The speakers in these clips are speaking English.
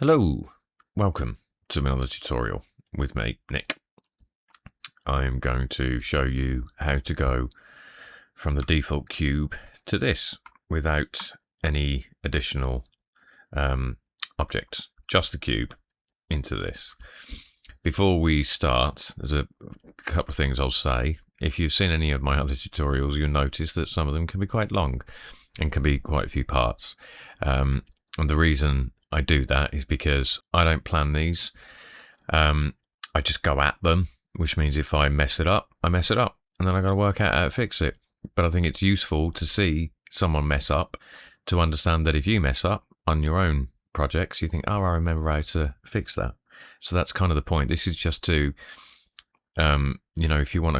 Hello, welcome to another tutorial with me, Nick. I am going to show you how to go from the default cube to this without any additional objects, just the cube into this. Before we start, there's a couple of things I'll say. If you've seen any of my other tutorials, you'll notice that some of them can be quite long and can be quite a few parts. And the reason I do that is because I don't plan these. I just go at them, which means if I mess it up, I mess it up, and then I got to work out how to fix it. But I think it's useful to see someone mess up to understand that if you mess up on your own projects, you think, oh, I remember how to fix that. So that's kind of the point. This is just to, if you want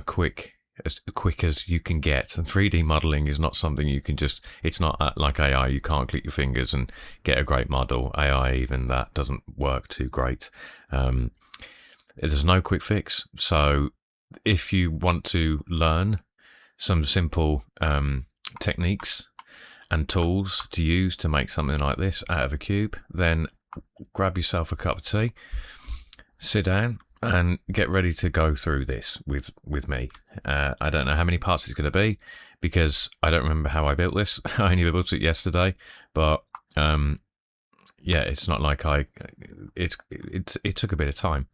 as quick as you can get. And 3D modeling is not something you can just, it's not like AI. You can't click your fingers and get a great model. AI, even that doesn't work too great. There's no quick fix. So if you want to learn some simple techniques and tools to use to make something like this out of a cube, then grab yourself a cup of tea, sit down, and get ready to go through this with me. I don't know how many parts it's going to be because I don't remember how I built this. I only built it yesterday, but it's not like it took a bit of time,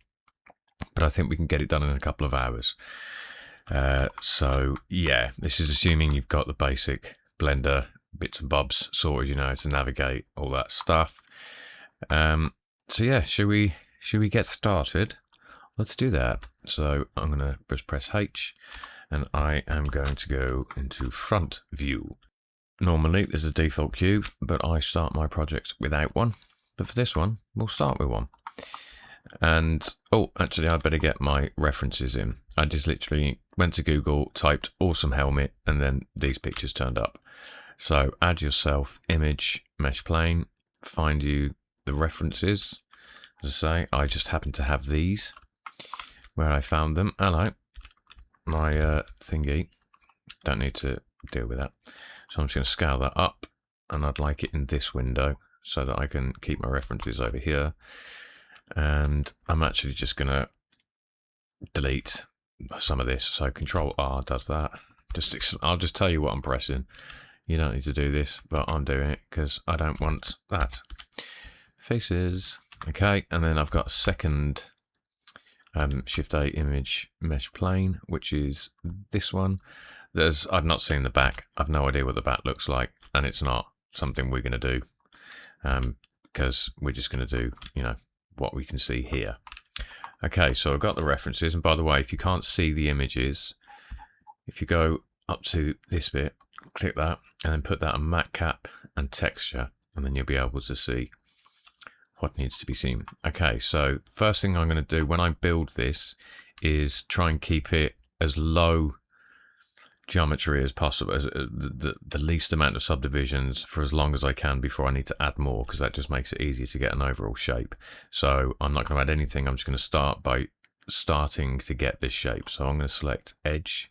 but I think we can get it done in a couple of hours. So yeah, this is assuming you've got the basic Blender bits and bobs sorted, you know how to navigate, all that stuff. So yeah, should we get started? Let's do that. So I'm going to just press H and I am going to go into front view. Normally there's a default cube, but I start my project without one. But for this one, we'll start with one. And, actually I'd better get my references in. I just literally went to Google, typed awesome helmet, and then these pictures turned up. So add yourself image mesh plane, find you the references. As I say, I just happen to have these where I found them. Hello, my thingy. Don't need to deal with that. So I'm just going to scale that up, and I'd like it in this window so that I can keep my references over here. And I'm actually just going to delete some of this. So Control R does that. I'll just tell you what I'm pressing. You don't need to do this, but I'm doing it because I don't want that. Faces. Okay, and then I've got a second Shift A image mesh plane, which is this one. I've not seen the back. I've no idea what the back looks like, and it's not something we're going to do because we're just going to do, what we can see here. Okay, so I've got the references, and by the way, if you can't see the images, if you go up to this bit, click that, and then put that on matte cap and texture, and then you'll be able to see what needs to be seen. Okay, so first thing I'm going to do when I build this is try and keep it as low geometry as possible, as the least amount of subdivisions for as long as I can before I need to add more, because that just makes it easier to get an overall shape. So I'm not going to add anything. I'm just going to start by starting to get this shape. So I'm going to select edge.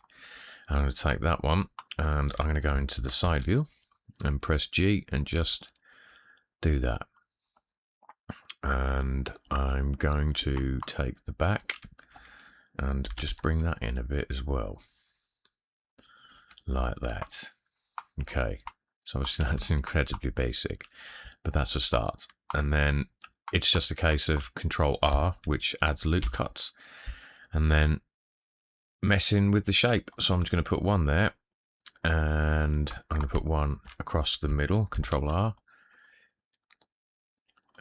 I'm going to take that one, and I'm going to go into the side view and press G and just do that. And I'm going to take the back and just bring that in a bit as well, like that. Okay, so obviously that's incredibly basic, but that's a start. And then it's just a case of Control R, which adds loop cuts, and then messing with the shape. So I'm just going to put one there, and I'm going to put one across the middle, Control R.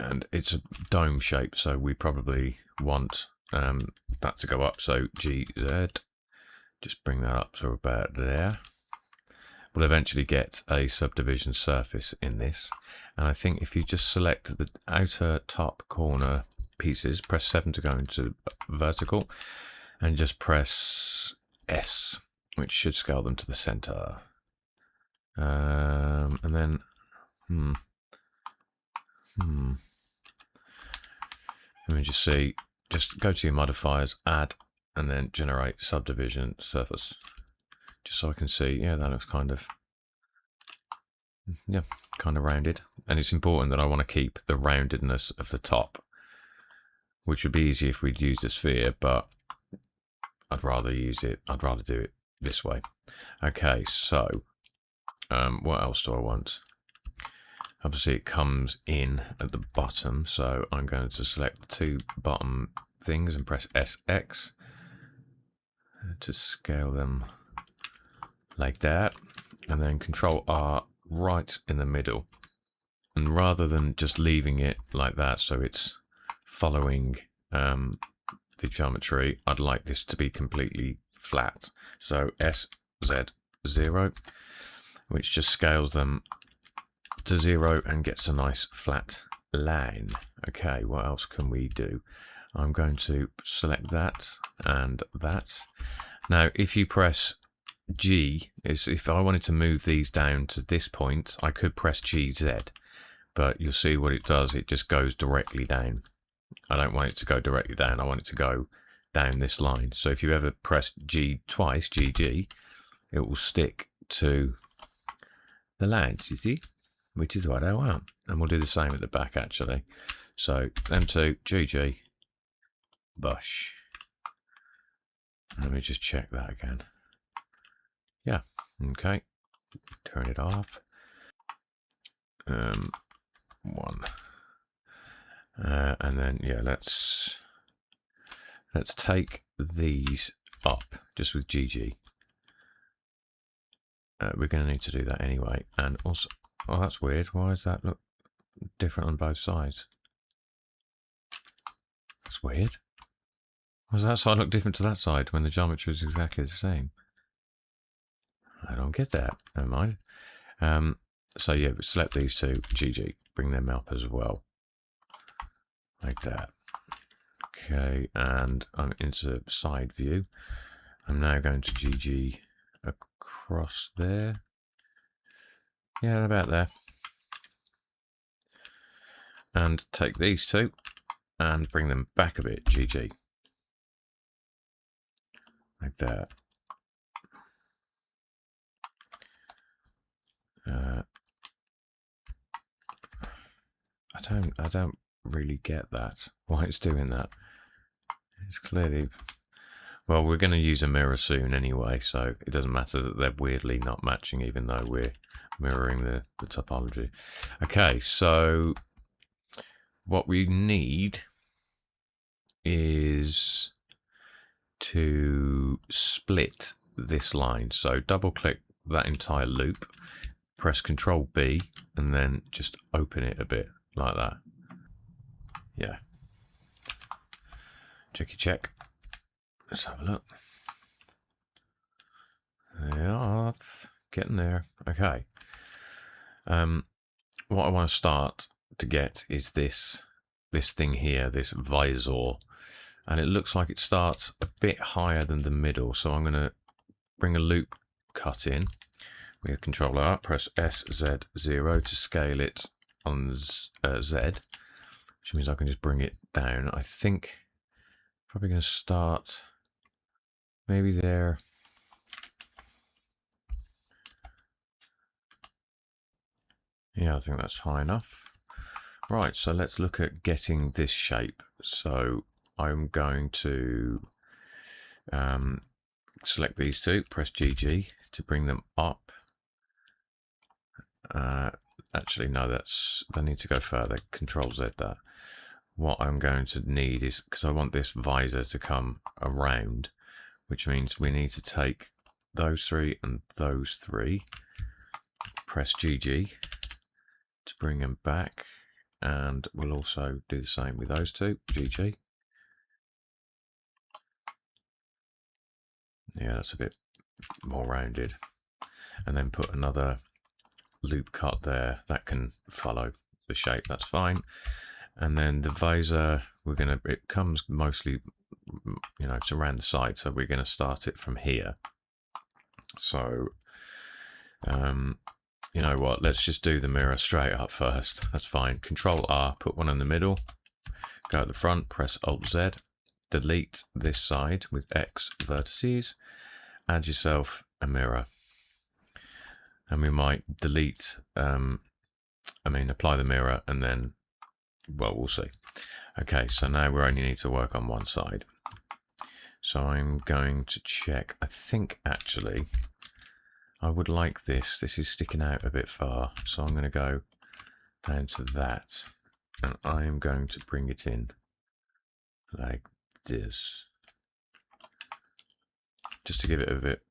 And it's a dome shape, so we probably want that to go up. So GZ, just bring that up to about there. We'll eventually get a subdivision surface in this. And I think if you just select the outer top corner pieces, press 7 to go into vertical, and just press S, which should scale them to the center. And then, let me just see, just go to your modifiers, add, and then generate subdivision surface. Just so I can see, yeah, that looks kind of, yeah, kind of rounded. And it's important that I want to keep the roundedness of the top, which would be easy if we'd used a sphere, but I'd rather do it this way. Okay, so what else do I want? Obviously it comes in at the bottom, so I'm going to select the two bottom things and press SX to scale them like that, and then Control R right in the middle. And rather than just leaving it like that so it's following the geometry, I'd like this to be completely flat. So SZ0, which just scales them to 0 and gets a nice flat line. Okay, what else can we do? I'm going to select that and that. Now, if you press G, if I wanted to move these down to this point, I could press GZ, but you'll see what it does. It just goes directly down. I don't want it to go directly down. I want it to go down this line. So if you ever press G twice, GG, it will stick to the lines, you see, which is what I want. And we'll do the same at the back, actually. So M2, GG, bush. Let me just check that again. Yeah, okay. Turn it off. 1. And then, yeah, let's take these up just with GG. We're going to need to do that anyway. And also, oh, that's weird. Why does that look different on both sides? That's weird. Why does that side look different to that side when the geometry is exactly the same? I don't get that. Never mind. So yeah, select these two, GG. Bring them up as well. Like that. Okay, and I'm into side view. I'm now going to GG across there. Yeah, about there. And take these two and bring them back a bit, GG. Like that. I don't really get that. Why it's doing that. It's clearly... Well, we're going to use a mirror soon anyway, so it doesn't matter that they're weirdly not matching, even though we're mirroring the topology. Okay, so what we need is to split this line. So double click that entire loop, press Control B, and then just open it a bit like that. Yeah. Check. Let's have a look. Yeah, it's getting there. Okay. What I want to start to get is this thing here, this visor, and it looks like it starts a bit higher than the middle. So I'm going to bring a loop cut in. We have Control R, press SZ0 to scale it on Z, which means I can just bring it down. I think probably going to start maybe there. Yeah, I think that's high enough. Right, so let's look at getting this shape. So I'm going to select these two, press GG to bring them up. Actually, no, they need to go further. Control Z that. What I'm going to need is, because I want this visor to come around, which means we need to take those three and those three, press GG to bring them back, and we'll also do the same with those two, GG. Yeah, that's a bit more rounded. And then put another loop cut there that can follow the shape, that's fine. And then the visor, it comes mostly, it's around the side, so we're going to start it from here. So, you know what, let's just do the mirror straight up first. That's fine. Control R, put one in the middle, go at the front, press Alt Z, delete this side with X vertices, add yourself a mirror. And we might delete apply the mirror, and then, well, we'll see. Okay, so now we only need to work on one side. So I'm going to check. I think actually I would like this. This is sticking out a bit far, so I'm going to go down to that, and I'm going to bring it in like this, just to give it a bit,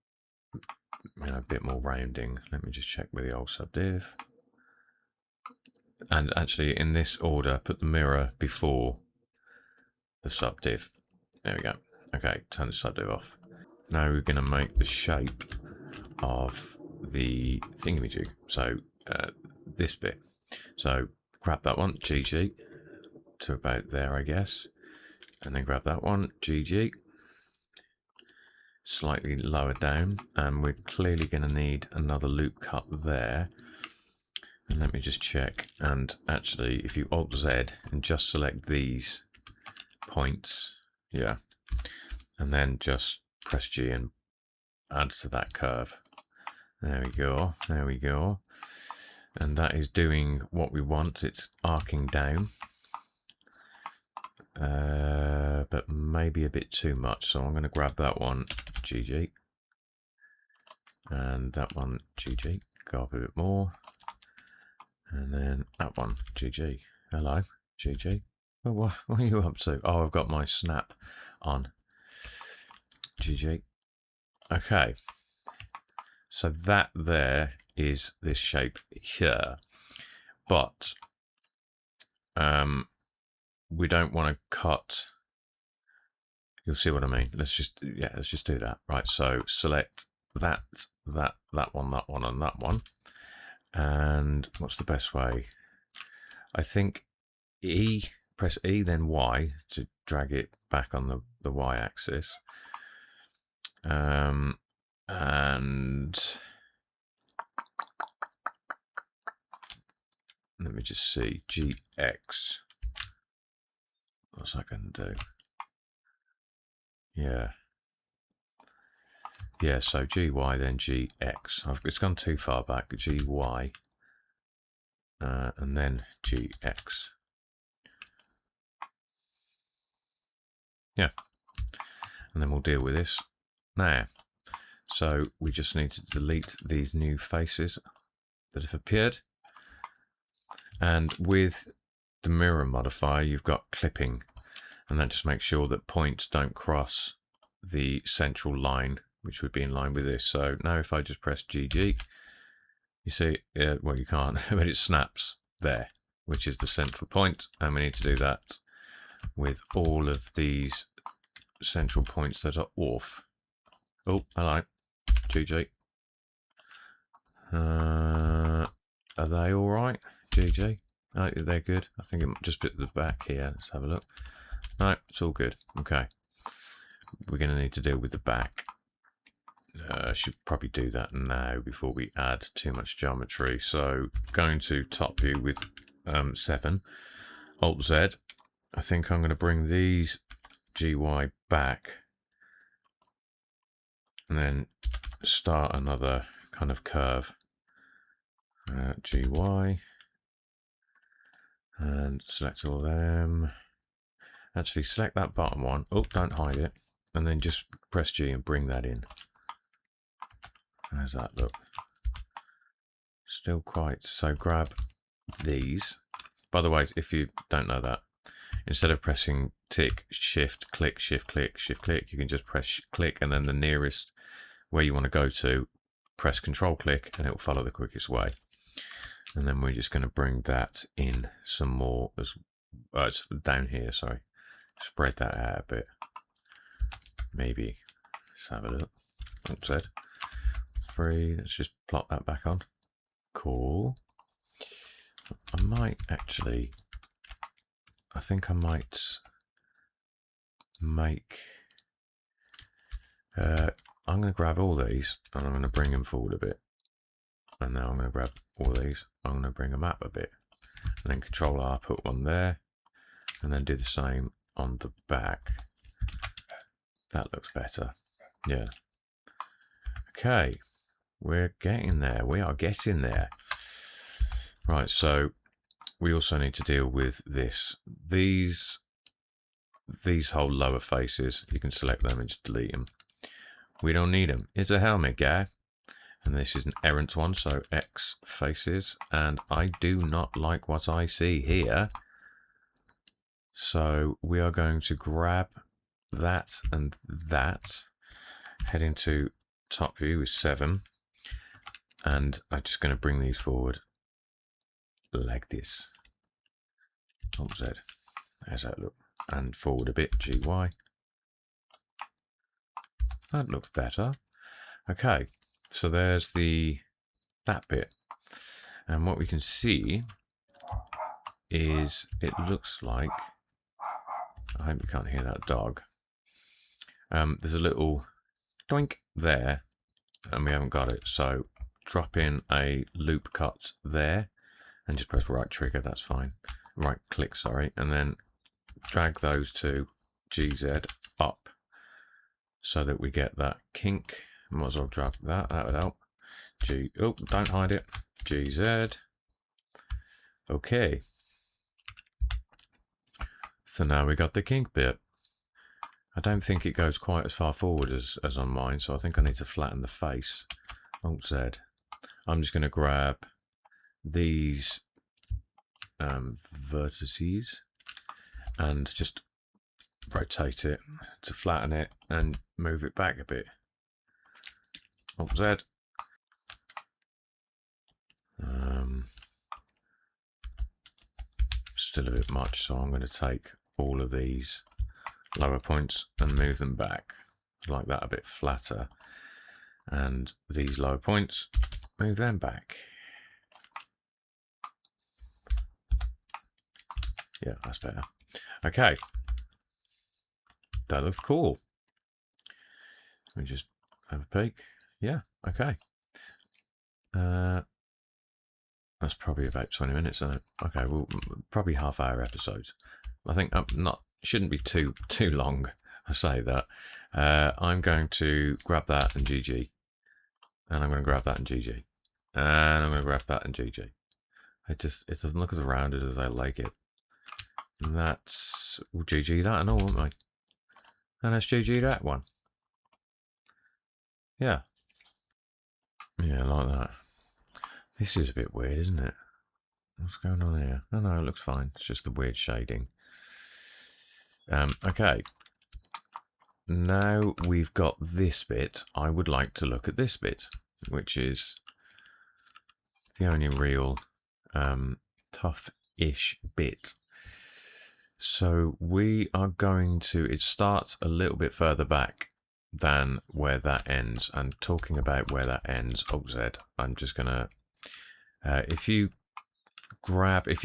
a bit more rounding. Let me just check with the old subdiv. And actually, in this order, put the mirror before the subdiv. There we go. Okay, turn the subdiv off. Now we're going to make the shape of the thingamajig. So this bit. So grab that one, GG, to about there, I guess. And then grab that one, GG, slightly lower down. And we're clearly going to need another loop cut there. And let me just check. And actually, if you Alt-Z and just select these points, yeah, and then just press G and add to that curve. There we go, there we go. And that is doing what we want. It's arcing down, but maybe a bit too much. So I'm going to grab that one, GG, and that one, GG. Go up a bit more, and then that one, GG. Hello, GG. Well, what are you up to? Oh, I've got my snap on. GG. Okay. So that there is this shape here. But we don't want to cut. You'll see what I mean. Let's just do that. Right. So select that one, and that one. And what's the best way? I think E, press E, then Y to drag it back on the Y axis. And let me just see, GX. What's I can do? Yeah. Yeah, so GY, then GX. It's gone too far back. GY. And then GX. Yeah. And then we'll deal with this now. So we just need to delete these new faces that have appeared. And with the mirror modifier, you've got clipping. And that just makes sure that points don't cross the central line, which would be in line with this. So now if I just press GG, you see, well, you can't, but it snaps there, which is the central point. And we need to do that with all of these central points that are off. Oh, hello, GG. Are they all right? GG. Oh, they're good. I think it just bit the back here. Let's have a look. No, it's all good. Okay. We're going to need to deal with the back. I should probably do that now before we add too much geometry. So going to top view with 7, Alt Z. I think I'm going to bring these GY back and then start another kind of curve. GY, and select all of them. Actually, select that bottom one. Oh, don't hide it. And then just press G and bring that in. How's that look? Still quite. So grab these. By the way, if you don't know that, instead of pressing tick, shift, click, shift, click, shift, click, you can just press click and then the nearest where you want to go to, press control click and it will follow the quickest way. And then we're just going to bring that in some more as it's down here, sorry. Spread that out a bit. Maybe. Let's have a look. Oops, 3. Let's just plot that back on. Cool. I might actually, I think I might make, I'm going to grab all these and I'm going to bring them forward a bit. And now I'm going to grab all these, I'm going to bring them up a bit. And then Control R, put one there. And then do the same on the back. That looks better. Yeah. Okay. We're getting there. We are getting there. Right, so we also need to deal with this. These whole lower faces, you can select them and just delete them. We don't need them. It's a helmet, guy. And this is an errant one, so X faces. And I do not like what I see here. So we are going to grab that and that. Head into top view with 7. And I'm just going to bring these forward like this. Alt Z. How's that look? And forward a bit, GY. That looks better. Okay, so there's that bit. And what we can see is it looks like, I hope you can't hear that dog. There's a little doink there, and we haven't got it. So drop in a loop cut there, and just press right trigger, that's fine. Right click, sorry, and then drag those two GZ up so that we get that kink. Might as well drag that would help. Oh, don't hide it. GZ. Okay. So now we got the kink bit. I don't think it goes quite as far forward as on mine, so I think I need to flatten the face. Alt Z. I'm just going to grab these vertices and just rotate it to flatten it and move it back a bit. Alt Z. Still a bit much, so I'm going to take all of these lower points and move them back like that, a bit flatter, and these lower points, move them back. Yeah, that's better. Okay, that looks cool. Let me just have a peek. Yeah, okay. That's probably about 20 minutes, isn't it? Okay, well, probably half-hour episodes. I think shouldn't be too long. I say that. I'm going to grab that and GG, and I'm going to grab that and GG, and I'm going to grab that and GG. It doesn't look as rounded as I like it. And that's GG that and all, won't I? And let's GG that one. Yeah. Yeah, like that. This is a bit weird, isn't it? What's going on here? No, it looks fine. It's just the weird shading. Okay. Now we've got this bit, I would like to look at this bit, which is the only real tough-ish bit. So we are going to, it starts a little bit further back than where that ends. And talking about where that ends, Alt Z, I'm just going to, if you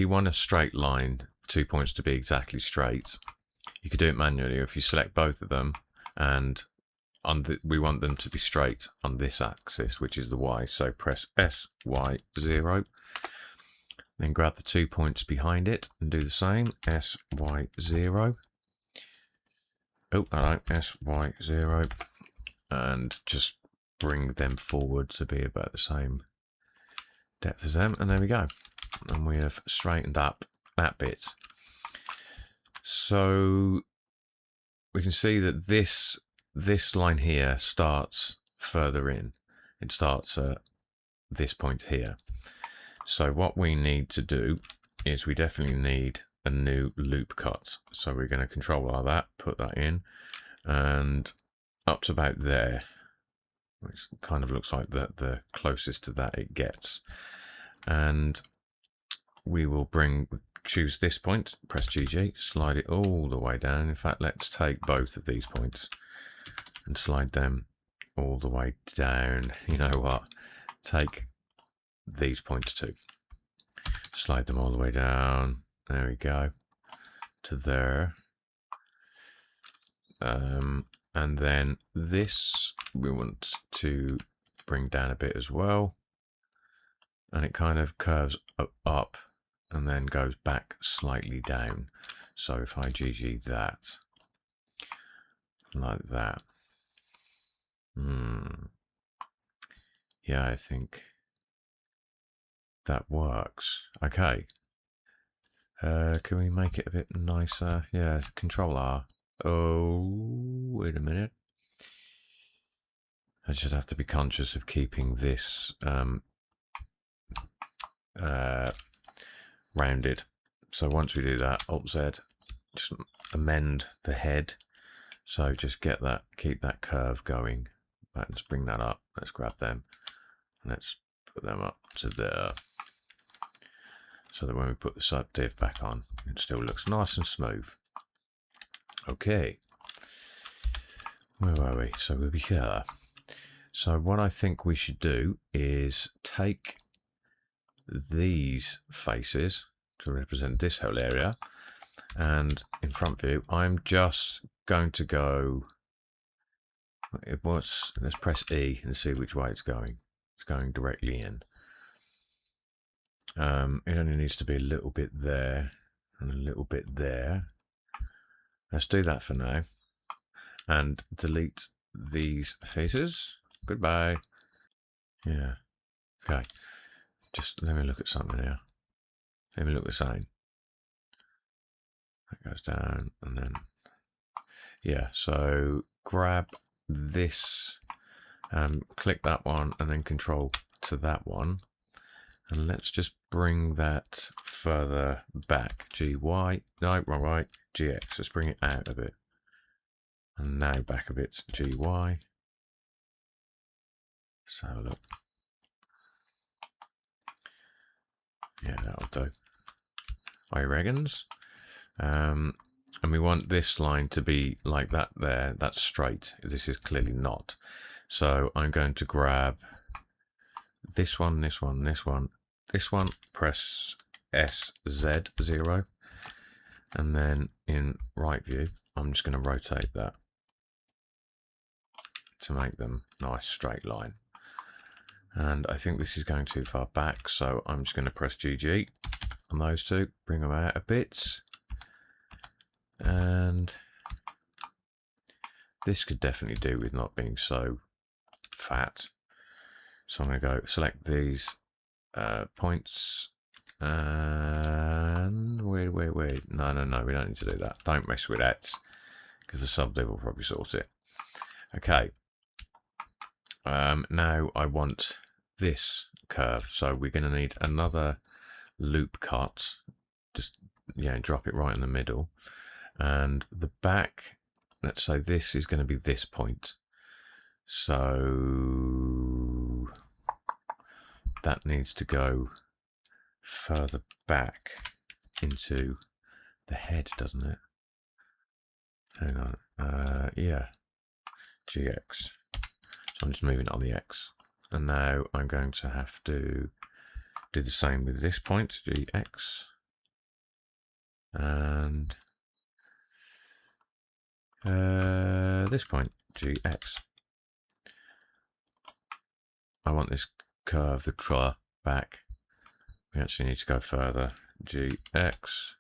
want a straight line, 2 points to be exactly straight, you could do it manually. If you select both of them, and we want them to be straight on this axis, which is the Y. So press SY0, then grab the 2 points behind it and do the same, SY0. Oh, hello, SY0, and just bring them forward to be about the same depth as them, and there we go. And we have straightened up that bit. So we can see that this line here starts further in. It starts at this point here. So what we need to do is we definitely need a new loop cut. So we're going to control all that, put that in, and up to about there, which kind of looks like the closest to that it gets. And we will choose this point, press GG, slide it all the way down. In fact, let's take both of these points and slide them all the way down. You know what? Take these points too. Slide them all the way down. There we go. To there. And then this we want to bring down a bit as well. And it kind of curves up and then goes back slightly down. So if I GG that, like that. Yeah, I think that works. Okay. Can we make it a bit nicer? Yeah, Control R. Oh, wait a minute. I just have to be conscious of keeping this rounded. So once we do that, Alt Z, just amend the head. So just get that, keep that curve going. Right, let's bring that up. Let's grab them. Let's put them up to there. So that when we put the subdiv back on, it still looks nice and smooth. Okay. Where were we? So we'll be here. So what I think we should do is take these faces to represent this whole area, and in front view I'm just going to go, let's press E and see which way it's going. It's going directly in. It only needs to be a little bit there and a little bit there. Let's do that for now and delete these faces. Goodbye. Yeah. Okay. Just let me look at something here. Let me look at the sign. That goes down and then, yeah, so grab this, click that one and then control to that one. And let's just bring that further back. GY, no, right, GX. Let's bring it out a bit. And now back a bit, GY. So look. Yeah, that'll do. I reckons. And we want this line to be like that there. That's straight. This is clearly not. So I'm going to grab this one, this one, this one, this one, press SZ0. And then in right view, I'm just going to rotate that to make them nice straight line. And I think this is going too far back, so I'm just going to press GG on those two, bring them out a bit. And this could definitely do with not being so fat. So I'm going to go select these points and wait. No, we don't need to do that. Don't mess with that because the subdiv will probably sort it. Okay. Now I want this curve, so we're going to need another loop cut. Just drop it right in the middle, and the back. Let's say this is going to be this point, so that needs to go further back into the head, doesn't it? Hang on. Yeah, GX. So I'm just moving it on the X. And now I'm going to have to do the same with this point, GX. And this point, GX. I want this curve, the tra, back. We actually need to go further, GX.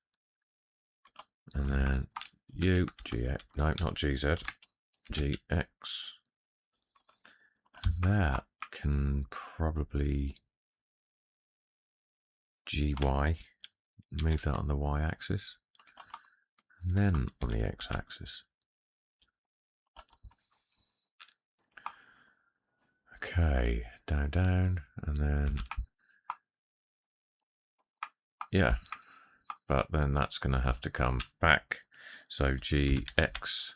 And then U, GX. No, not GZ, GX. And that can probably GY, move that on the Y axis, and then on the X axis. Okay, down, and then, yeah, but then that's going to have to come back. So GX,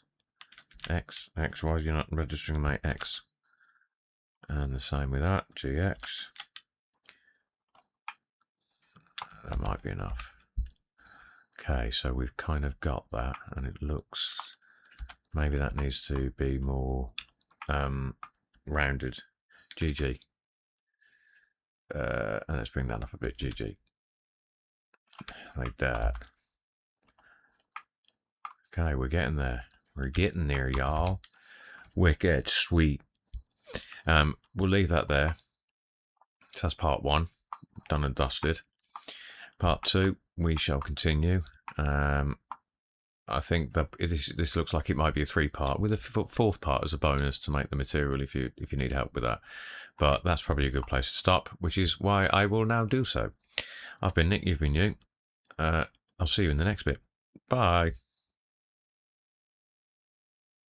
X, why are you not registering my X? And the same with that, GX. That might be enough. Okay, so we've kind of got that, and it looks, maybe that needs to be more rounded. GG. And let's bring that up a bit, GG. Like that. Okay, we're getting there. We're getting there, y'all. Wicked, sweet. We'll leave that there. So that's part one, done and dusted. Part two, we shall continue. I think that this looks like it might be a 3-part with a fourth part as a bonus to make the material if you need help with that. But that's probably a good place to stop, which is why I will now do so. I've been Nick, you've been you. I'll see you in the next bit. Bye.